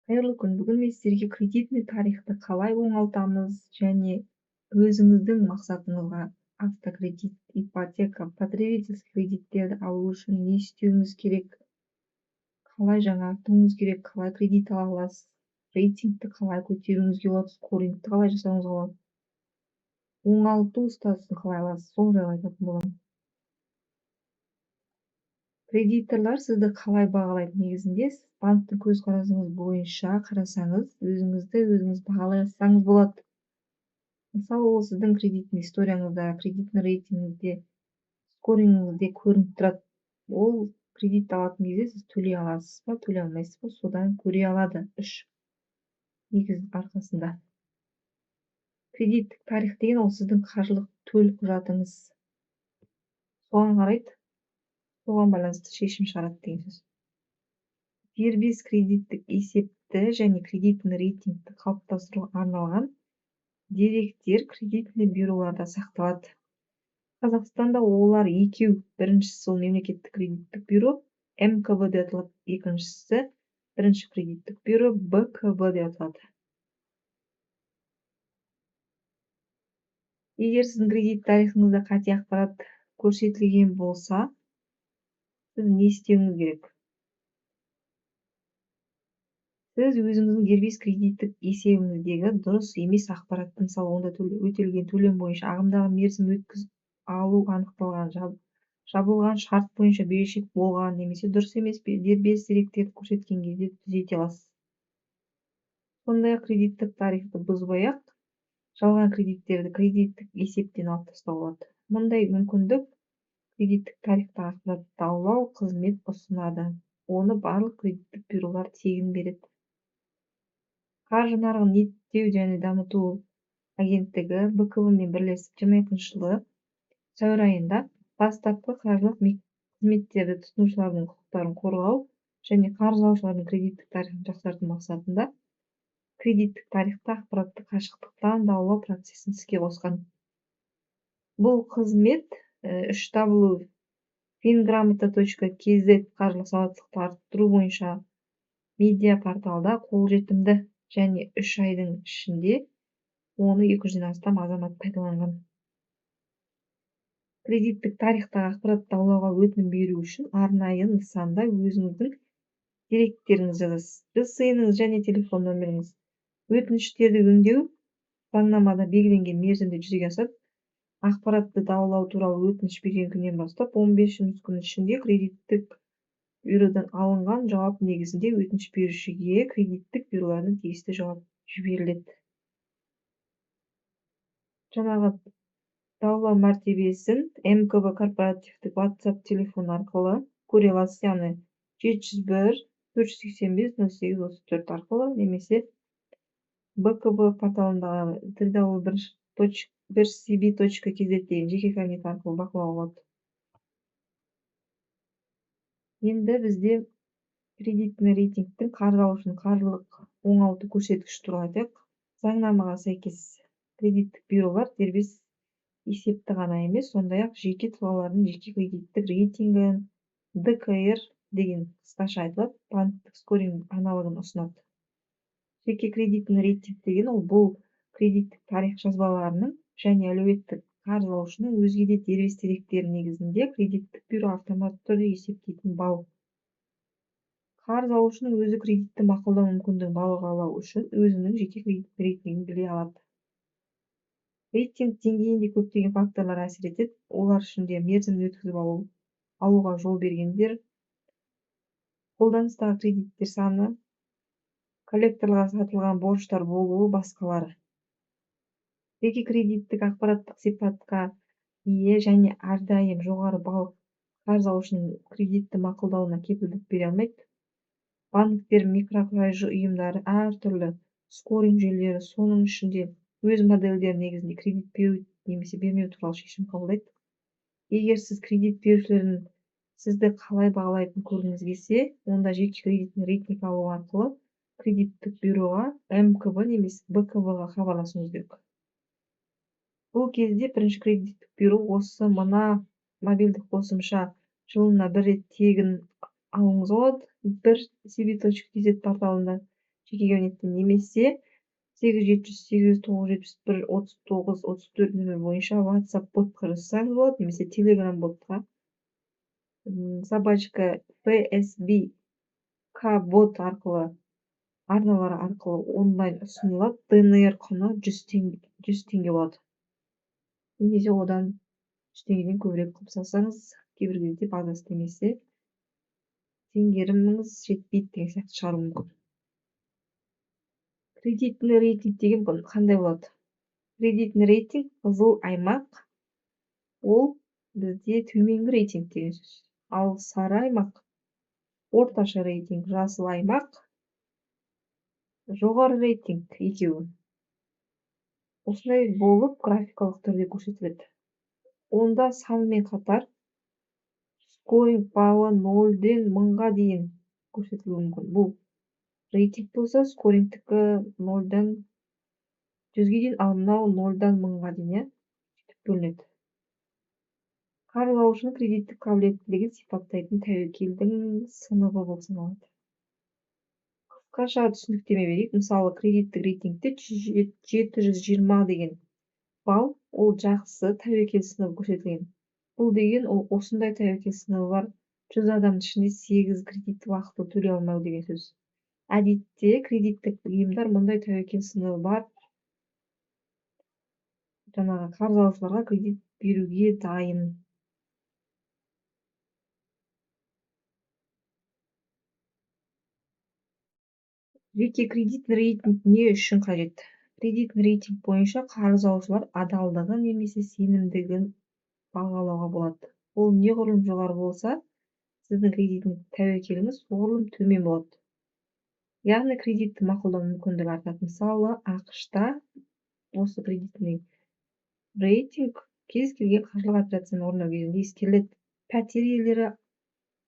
Қайырлы күн. Бүгін мен сіздерге кредитный тарихты қалай оңалтамыз және өзіңіздің мақсатыңызға автокредит, ипотека, потребительский кредиттерді алу үшін не істеуіңіз керек, қалай жаңартуыңыз керек, қалай кредит ала аласыз, рейтингті қалай көтеруіңізге болады, скорингті қалай жасауыңызға болады, оңалту статусын қалай аласыз, сол жайлы айтатын боламын. Кредиторлар сізді қалай бағалайды? Негізінде сіз банктің көзқарасыңыз бойынша қарасаңыз, өзіңіз бағалай алсаңыз болады. Мысалы, ол сіздің кредитный историяңызда, кредитный рейтингіңізде, скорингіңізде көрініп тұрады. Ол кредит алатын кезде сіз төлей аласыз ба, төлей алмайсыз ба, содан көре алады. 3 негіз арқасында. Кредиттік тарих деген ол сіздің қаржылық төл құжатыңыз. Соған қарайды, соған байланысты шешім шығарады деген сөз. Дербес кредиттік есепті және кредитный рейтингті қалыптастыруға арналған деректер кредитный бюроларда сақталады. Қазақстанда олар екеу. Біріншісі ол мемлекеттік кредиттік бюро, МКБ деп аталады. Екіншісі бірінші кредиттік бюро, БКБ деп аталады. Егер сіздің кредит тарихыңызда қате ақпарат көрсетілген болса, сіз не істеуіңіз керек? Сіз өзіңіздің дербес кредиттік есебіңіздегі дұрыс емес ақпаратты, мысалы, онда өтелген төлем бойынша ағымдағы мерзім өткіз алу анықталған, жабылған шарт бойынша берешек болған немесе дұрыс емес дербес деректерді көрсеткен кезде түзете аласыз. Сондай-ақ кредиттік тарихты бұзбай-ақ жалған кредиттерді кредиттік есептен алып тастауға болады. Мұндай мүмкіндік кредиттік тарихтағы ақпаратты аулау қызмет ұсынады. Оны барлық кредиттік бюролар тегін береді. Қаржы нарығын реттеу және дамыту агенттігі БКБ-мен бірлесіп 22 жылы сәуір айында бастапқы қаржылық қызметтерді тұтынушылардың құқықтарын қорғау және қарыз алушылардың кредиттік тарихын жақсарту мақсатында кредиттік тарихты ақпаратты қашықтықтан даулау процесін іске қосқан. Бұл қызмет www.fingramota.kz қаржылық сауаттылықты арттыру бойынша медиа порталда қолжетімді және 3 айдың ішінде оны 200-ден астам азамат пайдаланған. Кредиттік тарихтағы ақпаратты аулауға өтінім беру үшін арнайы нысанда өзіңіздің деректеріңізді жазасыз, ЖСН-іңіз және телефон нөміріңіз. Өтініштерді өңдеу заңнамада белгіленген мерзімде жүзеге асады. Ақпаратты даулау туралы өтініш берген күннен бастап 15 жұмыс күні ішінде кредиттік бюродан алынған жауап негізінде өтініш берушіге кредиттік бюролардың тиісті жауап жіберіледі. Жаңағы даулау мәртебесін МКБ корпоративтік WhatsApp телефон арқылы көре аласыз, яғни 701 485 0834 арқылы немесе БКБ порталындағы www.1cb.kz деген жеке кабинет арқылы бақылауға болады. Енді бізде кредитный рейтингтің қарыз алушының қаржылық оңалту көрсеткіші туралы айтайық. Заңнамаға сәйкес кредиттік бюролар дербес есепті ғана емес, сондай-ақ жеке тұлғалардың жеке кредиттік рейтингін, ДКР деген қысқаша айтылады, банктік скоринг аналогын ұсынады. Жеке кредитный рейтинг деген ол бұл кредиттік тарих жазбаларының және әлеуметтік қарыз алушының өзге де дербес деректері негізінде кредиттік бюро автоматты түрде есептейтін бал. Қарыз алушының өзі кредитті мақұлдау мүмкіндігін бағалау үшін өзінің жеке кредиттік рейтингін біле алады. Рейтинг деңгейінде көптеген факторлар әсер етеді. Олар ішінде мерзімді өткізіп алуға жол бергендер, қолданыстағы кредиттер саны, коллекторларға сатылған борыштар болуы, басқалары. Жеке кредиттік ақпараттық сипатқа ие және әрдайым жоғары балл қарыз алушының кредитті мақұлдауына кепілдік бере алмайды. Банктер, микроқаржы ұйымдары әртүрлі скоринг жүйелері, соның ішінде өз модельдері негізінде кредит беру немесе бермеу туралы шешім қабылдайды. Егер сіз кредит берушілердің сізді қалай бағалайтынын көргіңіз келсе, онда жеке кредитный рейтинг алу арқылы кредиттік бюроға, МКБ немесе БКБ-ға хабарласуыңыз керек. Бұл кезде бірінші кредиттік бюро осы мына мобильдік қосымша жылына бір рет тегін алуыңыз болады. 1cb.kz порталында жеке кабинеттен немесе 8700 809 71 39 34 нөмір бойынша WhatsApp ботқа жазсаңыз болады, немесе Telegram ботқа собачка PSB K-бот арқылы арналары арқылы онлайн ұсынылады. ДНР құны 100 теңге болады. Немесе одан 100 теңгеден көбірек қылып салсаңыз, кейбір кезде база істемесе, теңгеріміңіз жетпейді деген сияқты шығаруы мүмкін. Кредитный рейтинг деген қандай болады? Кредитный рейтинг қызыл аймақ, ол бізде төменгі рейтинг деген сөз. Ал сары аймақ орташа рейтинг, жасыл аймақ жоғары рейтинг екеуі. Осылай болып графикалық түрде көрсетіледі. Онда санмен қатар скоринг баллы 0-ден 1000-ға дейін көрсетілуі мүмкін. Бұл рейтинг болса, скорингтікі 0-дан 100-ге дейін, ал мынау 0-дан 1000-ға дейін бөлінеді. Қарыз алушының кредиттік қабілеттілігін сипаттайтын тәуекелдің сыныбы болып саналады. Қысқаша түсініктеме берейік. Мысалы, кредиттік рейтингте 720 деген балл, ол жақсы тәуекел сыныбы көрсетілген. Бұл деген ол осындай тәуекел сыныбы бар 100 адамның ішінде 8 кредитті уақытылы төлей алмау деген сөз. Әдетте кредиттік ұйымдар мұндай тәуекел сыныбы бар жаңағы қарыз алушыларға кредит беруге дайын. Жеке кредитный рейтинг не үшін қажет? Кредитный рейтинг бойынша қарыз алушылар адалдығы немесе сенімдігін бағалауға болады. Ол неғұрлым жоғары болса, сіздің кредиттік тәуекеліңіз соғұрлым төмен болады. Яғни кредитті мақұлдау мүмкіндігі артады. Мысалы, ақш-та осы кредитный рейтинг кез келген қаржылық операцияны орындау кезінде ескеріледі. Пәтер иелері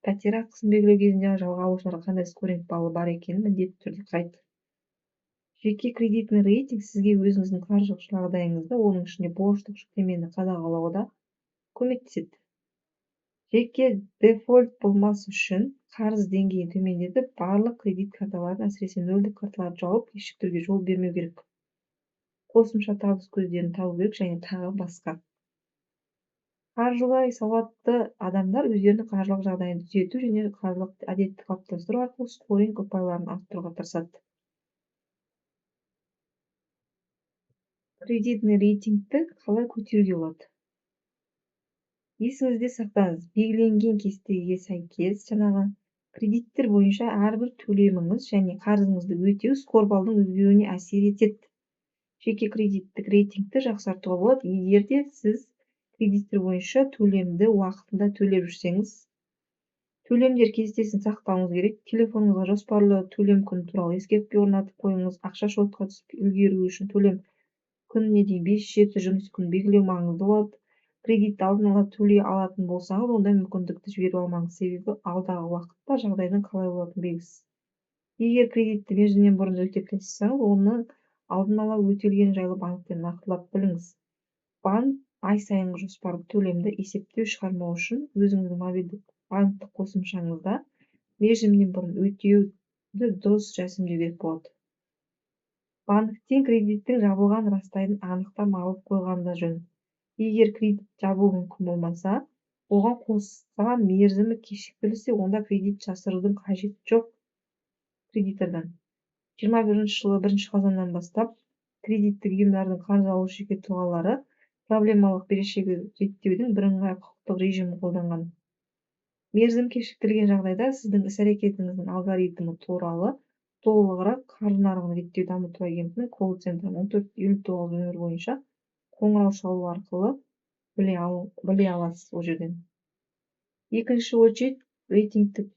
пәтер ақысын белгілеу кезінде жалға алушыларға қандай скоринг баллы бар екенін міндетті түрде қарайды. Жеке кредитный рейтинг сізге өзіңіздің қаржылық жағдайыңызды, оның ішінде борыштық жүктемені қадағалауда көмектеседі. Жеке дефолт болмас үшін қарыз деңгейін төмендетіп, барлық кредит карталарын, әсіресе нөлдік карталарды жауып, кешіктіруге жол бермеу керек. Қосымша табыс көздерін табу керек және тағы басқа. Қаржылай сауатты адамдар өздерінің қаржылық жағдайын түзету және қаржылық әдетті қалыптастыру арқылы скоринг ұпайларын арттыруға тырысады. Кредитный рейтингті қалай көтеруге болады? Есіңізде сақтаңыз, белгіленген кестеге сәйкес жаңағы кредиттер бойынша әрбір төлеміңіз және қарызыңызды өтеу скор баллдың өзгеруіне әсер етеді. Жеке кредиттік рейтингті жақсартуға болады, егер де сіз кредиттер бойынша төлемді уақытында төлеп жүрсеңіз. Төлемдер кестесін сақтауыңыз керек. Телефоныңызға жоспарлы төлем күні туралы ескертпе орнатып қойыңыз. Ақша шотқа түсіп үлгеру үшін төлем күніне дейін 5-7 жұмыс күнін белгілеу маңызды болады. Кредитті алдын ала төлей алатын болсаңыз, онда мүмкіндікті жіберіп алмаңыз, себебі алдағы уақытта жағдайдың қалай болатыны белгісіз. Егер кредитті мерзімінен бұрын өтеп тастасаңыз, оны алдын ала өтелгені жайлы банктен нақтылап біліңіз. Банк ай сайынғы жоспарлы төлемді есептеу шығармау үшін өзіңіздің мобильдік банктік қосымшаңызда мерзімінен бұрын өтеуді дұрыс рәсімдеу керек болады. Банктен кредиттің жабылған растайтын анықтама алып қойғанда жөн. Егер кредит жабылу мүмкін болмаса, оған қоса мерзімі кешіктірілсе, онда кредит жасырудың қажеті жоқ кредитордан. 21 жылы 1 қазаннан бастап кредиттік ұйымдардың қарыз алушы жеке тұлғалары проблемалық берешегі реттеудің бірыңғай құқықтық режимін қолданған. Мерзім кешіктірілген жағдайда сіздің іс-әрекетіңіздің алгоритмі туралы толығырақ қаржы нарығын реттеу дамыту агенттігінің колл центрі 1459 нөмір бойынша қоңырау шалу арқылы біле аласыз ол жерден. Екінші очередь рейтингті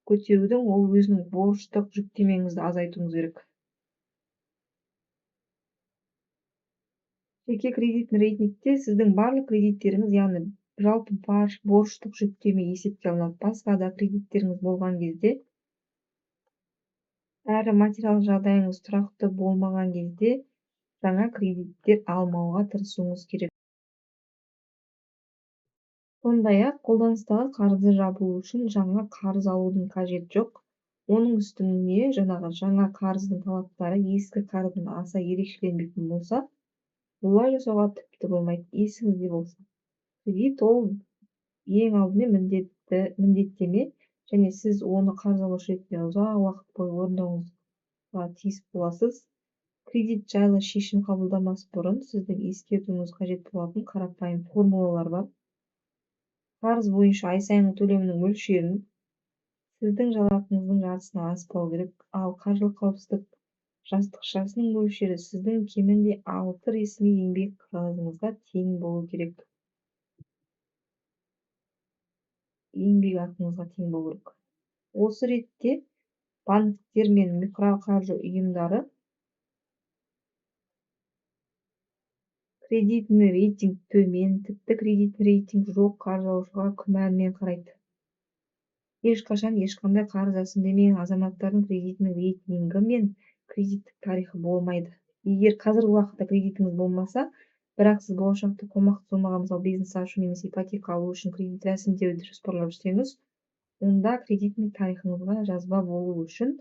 көтерудің ол өзінің борыштық жүктемеңізді азайтуыңыз керек. Жеке кредитный рейтингте сіздің барлық кредиттеріңіз, яғни жалпы борыштық жүктеме есепке алынады. Басқа да кредиттеріңіз болған кезде, әрі материалдық жағдайыңыз тұрақты болмаған кезде жаңа кредиттер алмауға тырысуыңыз керек. Сондай-ақ қолданыстағы қарызды жабу үшін жаңа қарыз алудың қажет жоқ. Оның үстіне жаңа қарыздың талаптары ескі қарыздан аса ерекшеленбейтін болса, бұлай жасауға тіпті болмайды. Есіңізде болсын. Кредит ол ең алдымен міндеттеме, және сіз оны қарыз алушы ретінде ұзақ уақыт бойы орындауыңызға тиіс боласыз. Кредит жайлы шешім қабылдамас бұрын сіздің ескертуіңіз қажет болатын қарапайым формулалар бар. Қарыз бойынша ай сайынғы төлемнің мөлшерін сіздің жалақыңыздың жартысынан аспау керек, ал қаржылық қауіпсіздік жастықшасының мөлшері сіздің кемінде 6 ресми еңбек қағазыңызға тең болу керек. Еңбек ақыңызға тең болу керек. Осы ретте банктер мен микроқаржы ұйымдары кредитный рейтинг төмен, тіпті кредитный рейтинг жоқ қарыз алушыға күмәнмен қарайды. Ешқашан ешқандай қарыз рәсімдемеген азаматтардың кредитный рейтингі мен кредиттік тарихы болмайды. Егер қазіргі уақытта кредитіңіз болмаса, бірақ сіз болашақта қомақты сомаға мысалы бизнес ашу немесе ипотека алу үшін кредит рәсімдеуді жоспарлап жүрсеңіз, онда кредитный тарихыңызға жазба болу үшін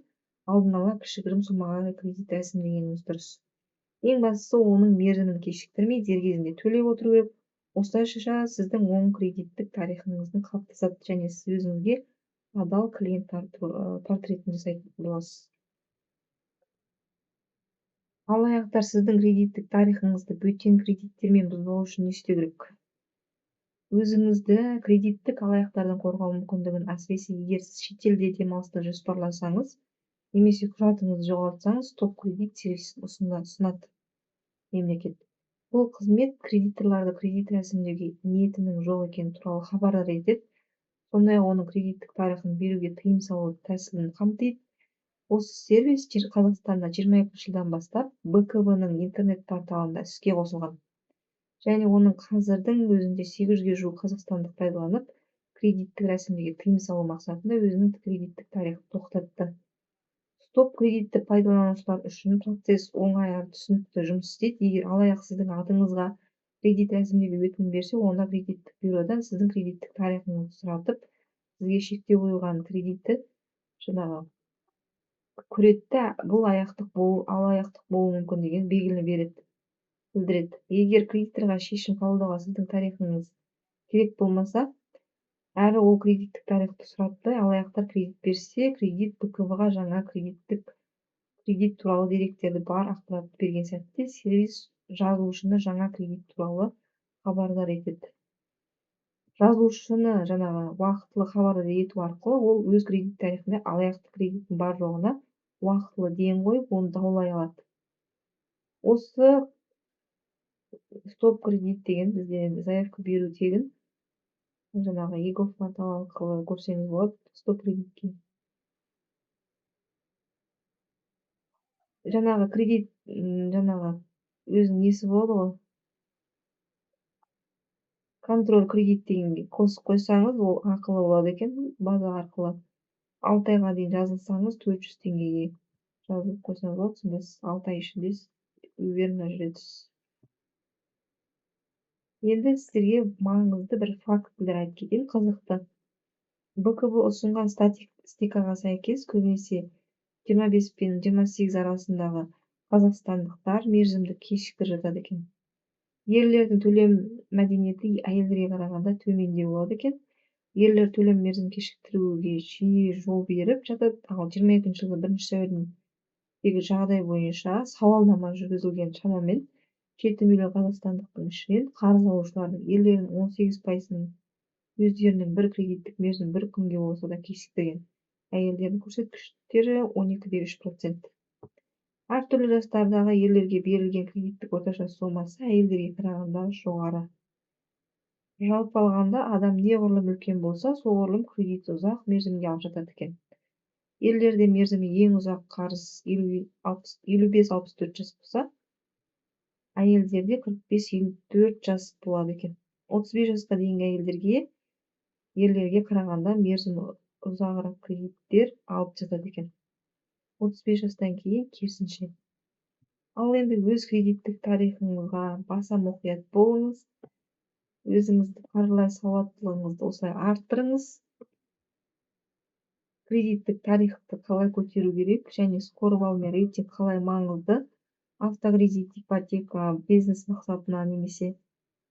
алдын ала кішігірім сомаға кредит рәсімдегеніңіз дұрыс. Ең бастысы оның мерзімін кешіктірмей дер кезінде төлеп отыру керек. Осылайша сіздің оң кредиттік тарихыңыздың қалыптасады және сіз өзіңізге адал клиент портретін жасайтын боласыз. Алаяқтар сіздің кредиттік тарихыңызды бөтен кредиттермен бұзбау үшін не істеу керек? Өзіңізді кредиттік алаяқтардан қорғау мүмкіндігін, әсіресе егер сіз шетелде демалысты жоспарласаңыз немесе құжатыңызды жоғалтсаңыз, топ кредит сервисін ұсынады мемлекет. Бұл қызмет кредиторларды кредит рәсімдеуге ниетінің жоқ екені туралы хабардар етеді. Сондай-ақ оның кредиттік тарихын беруге тыйым салу тәсілін қамтиды. Осы сервис Қазақстанда 22 жылдан бастап БКВ-ның интернет порталында іске қосылған. Және оның қазірдің өзінде 800-ге жуық қазақстандық пайдаланып, кредиттік рәсімдеуге тыйым салу мақсатында өзінің кредиттік тарихын тоқтатты. Стоп кредитті пайдаланушылар үшін процесс оңай әрі түсінікті жұмыс істейді. Егер алаяқ сіздің атыңызға кредит рәсімдеуге өтінім берсе, онда кредиттік бюродан сіздің кредиттік тарихыңызды сұратып, сізге шектеу қойылған кредитті көреді. Бұл алаяқтық болуы мүмкін деген белгіні білдіреді. Егер кредиторға шешім қабылдауға сіздің тарихыңыз керек болмаса, әрі ол кредиттік тарихты сұратпай, алаяқтар кредит берсе, кредит БКВ-ға жаңа кредит туралы деректерді бар ақпаратты берген сәтте, сервис жазылушыны жаңа кредит туралы хабардар етеді. Жазылушыны уақытылы хабардар ету арқылы ол өз кредит тарихында алаяқтық кредиттің бар жоғына уақытылы ден қойып, оны даулай алады. Осы стоп кредит деген бізде заявка беру тегін. егов порталы арқылы көрсеңіз болады, стоп кредитке. Кредит, өзінің несі болады ғой. Контроль кредит дегенге қосып қойсаңыз, ол ақылы болады екен, база арқылы. 6 айға дейін жазылсаңыз, 400 теңгеге жазылып қойсаңыз болады, сонда сіз 6 ай ішінде уверенно жүретсіз. Енді сіздерге маңызды бір фактілер айтып кетейін, қызықты. БКВ ұсынған статистикаға сәйкес, көбінесе 25 пен 28 арасындағы қазақстандықтар мерзімді кешіктіріп жатады екен. Ерлердің төлем мәдениеті әйелдерге қарағанда төмендеу болады екен. Ерлер төлем мерзім кешіктіруге жиі жол беріп жатады. Ал 22 жылғы 1 сәуірдегі жағдай бойынша сауалнама жүргізілген, шамамен 7 миллион қазақстандықтың ішінен қарыз алушылардың ерлердің 18%-ның өздерінің бір кредиттік мерзім бір күнге болса да кешіктірген. Әйелдердің көрсеткіштері 12,3%. Әртүрлі жастардағы ерлерге берілген кредиттік орташа сомасы әйелдерге қарағанда жоғары. Жалпы алғанда, адам неғұрлым үлкен болса, соғұрлым кредит ұзақ мерзімге алып жатады екен. Ерлерде мерзімі ең ұзақ қарыз 55-64 жас болса, әйелдерде 45-54 жас болады екен. 35 жасқа дейінгі ерлерге қарағанда мерзімі ұзағырақ кредиттер алып жатады екен. 35 жастан кейін керісінше. Ал енді өз кредиттік тарихыңызға баса мұқият болыңыз, өзіңізді қаржылай сауаттылығыңызды осылай арттырыңыз. кредиттик тарихты калай көтөрүү керек және скорлоо менен рейтинг калай маңызды? Автокредит, ипотека, бизнес максатына немесе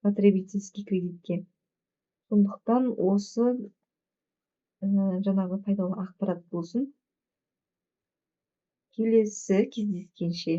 потребительский кредитке. Сондуктан осы жанагы пайдалуу акпарат болсун. Келесі кездескенше.